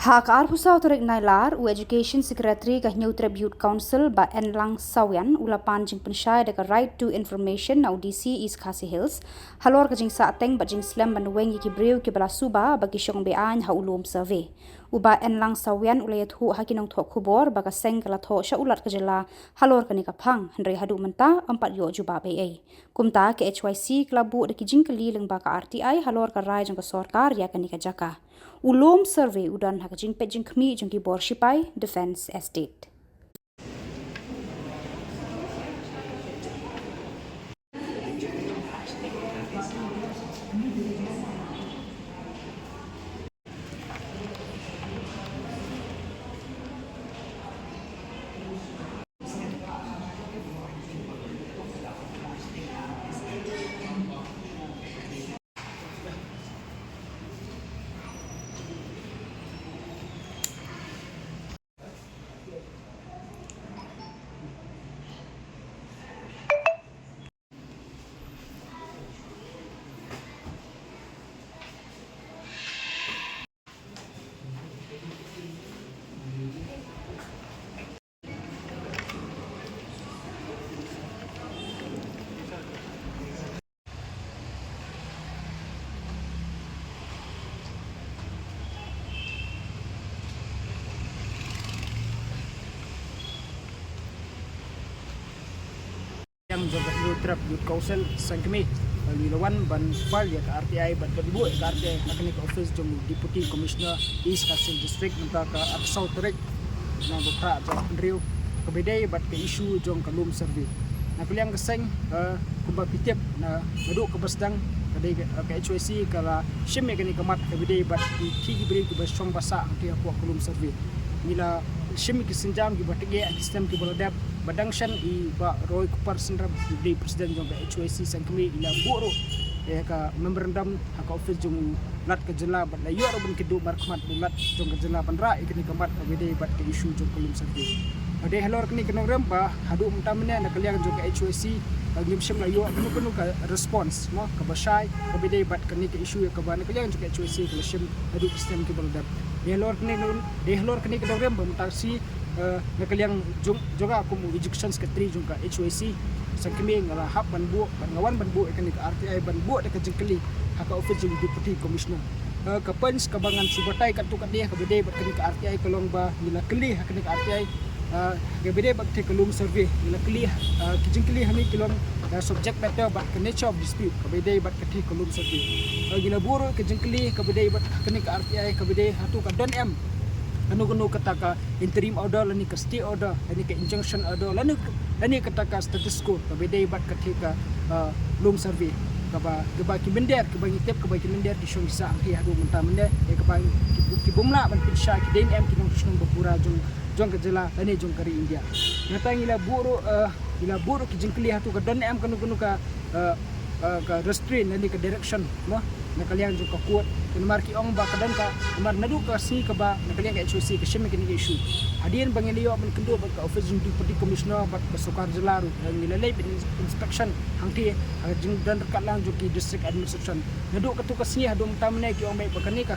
Hak Arhusa Autorik Nailar, u Education Secretary ka New Tribute Council ba Enlang Sawian, ulapan jing pensyai deka Right to Information na UDC East Khasi Hills, halor ka jing saateng ba jing slam banuweng ki breu ki bala suba bagi syong bean ha ulum survey. Uba Enlang Sawian ulayat hu hakinong thok kubor baka seng kala tho sya ulat ka jela halor ka ni kapang, hendrai hadu menta 4 yo juba BA. Kumta ke HYC klabu deki jing keli leng baka RTI halor ka rai jong ka sorkar ya ka ni ka jaka. Ulum survey udan hakajing pejing kmi jong ki bor Shipai Defence Estate. Yang juga New Tribute Council sangkemi lilawan ban file ya ke RTI ban berbuat ke RTI akan ke office jong Deputy Commissioner East Khasi District untuk ke Aksau Terik na bukra jong Riu kebedai bat ke isu jong kalum survey na kuliang keseng kubah pitip na ngadu ke basdang kadai ke HYC kala shim ya kini kemat kebedai bat ki beri ke basong basa ke aku kalum survey mila shim ki sinjam ki batege sistem ki boladap badangshan i ba Roy Kupar Sindram di presiden jong ka HYC sangkemi ila buru ya ka memorandum haka office jong lat ke jela bat la yo robun kedu markmat bulat jong ke jela bandra ikni kemat ka bede bat ke isu jong kolum sardi ade halor kini kenong remba hadu umtamne na kaliang jong ka HYC ngim shim la yo kenu ka response no ka basai ka bede bat kini ke isu ka ban kaliang jong ka HYC ka shim hadu sistem ki boladap de halor kini kenong remba mutasi na kaliang juga aku mu education secretary jung ka HYC sangkemi ngala hap ban bu ban ngawan ban bu ikan ka RTI ban bu de ka jengkeli haka office jung deputy commissioner ka pens ka bangan subatai ka tu ka dia ka bede bat ka RTI kolong ba nila keli haka ka RTI ka bede bat ka kalum survey nila keli ki jengkeli hani kilom subject matter bat ka nature of dispute ka bede bat ka kalum survey gila buru ka jengkeli ka bede bat ka RTI ka bede hatu ka don m anu kata ka interim order lani ka stay order lani ka injunction order lani kata ka status quo ka bedai bat ka lum survey ka ba ki bender ka ba ngitep ka ba ki bender ki shong sa ki hadu menta mende ka ba ki bumla ban pisha ki den em ki nong shong bapura jong ka jela lani jong kari India natang ila buru ki jingkli hatu ka don em kanu ka restrain lani ka direction no na kaliang jong ka kuat kenmar ki ong ba kadan ka mar nadu ka si ka ba na kaliang ka HYC ka shime kini issue hadian bangeliyo man kendo ba ka office jung deputy commissioner ba ka sokar jelaru nilalay inspection hangti jung dan ka lang jong ki district administration nadu ka tu ka si hadu tamne ki ong mai pakani ka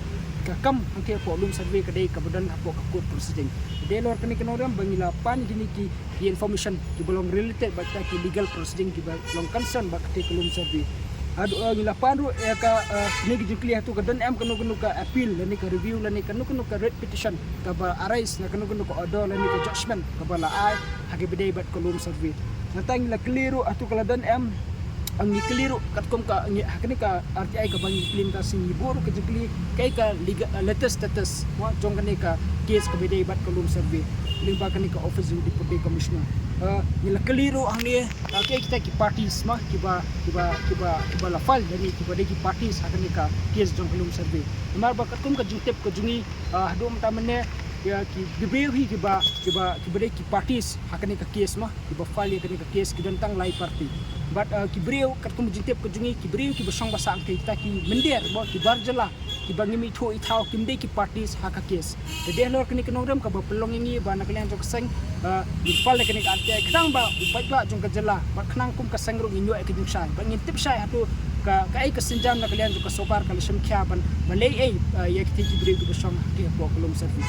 kam hangti ko lum survey ka dai ka badan apo ka court proceeding de lor kani kenoram bangila pan gini ki information ki belum related ba ki legal proceeding ki belum concern ba ka lum survey adu ngila panru ka ni jukli hatu ka don em kanu ka appeal lani ka review lani kanu ka red petition ka ba arise na kanu ka order lani ka judgment ka ba la ai hage bidai bat kolum survey natang la keliru atu kala don em ang ni keliru katkom ka hakni ka RTI ka bangi claim ka sing buru ka jukli kai ka latest status wa jong kani ka case ka bidai bat kolum survey limba kani ka office of deputy commissioner nila keliru ang ni kay kita ki parties ma kiba la file dari kiba de ki parties hakani ka case jong kolum survey mar ba katkom ka jungtep ka jungi hadu tamane ya ki bibehi kiba de ki parties hakani ka case ma kiba file hakani ka case ki dantang lai party but kibreu katkom jungtep ka jungi kibreu ki basang basang kita ki mender bo ki barjala ki bangimi tho ithau kimde ki parties haka case de lor kini kenongram ka ba pelong ini ba nakalian jok seng fal kini ka RTI kang ba upai ba jong ka jela ba khnang kum ka sengru inyo ek jung sai ba ngintip sai hatu ka ai ka sinjam na kalian juga sopar kali semkhya ban balei ai yak ti bri du besong ke ko kolom servi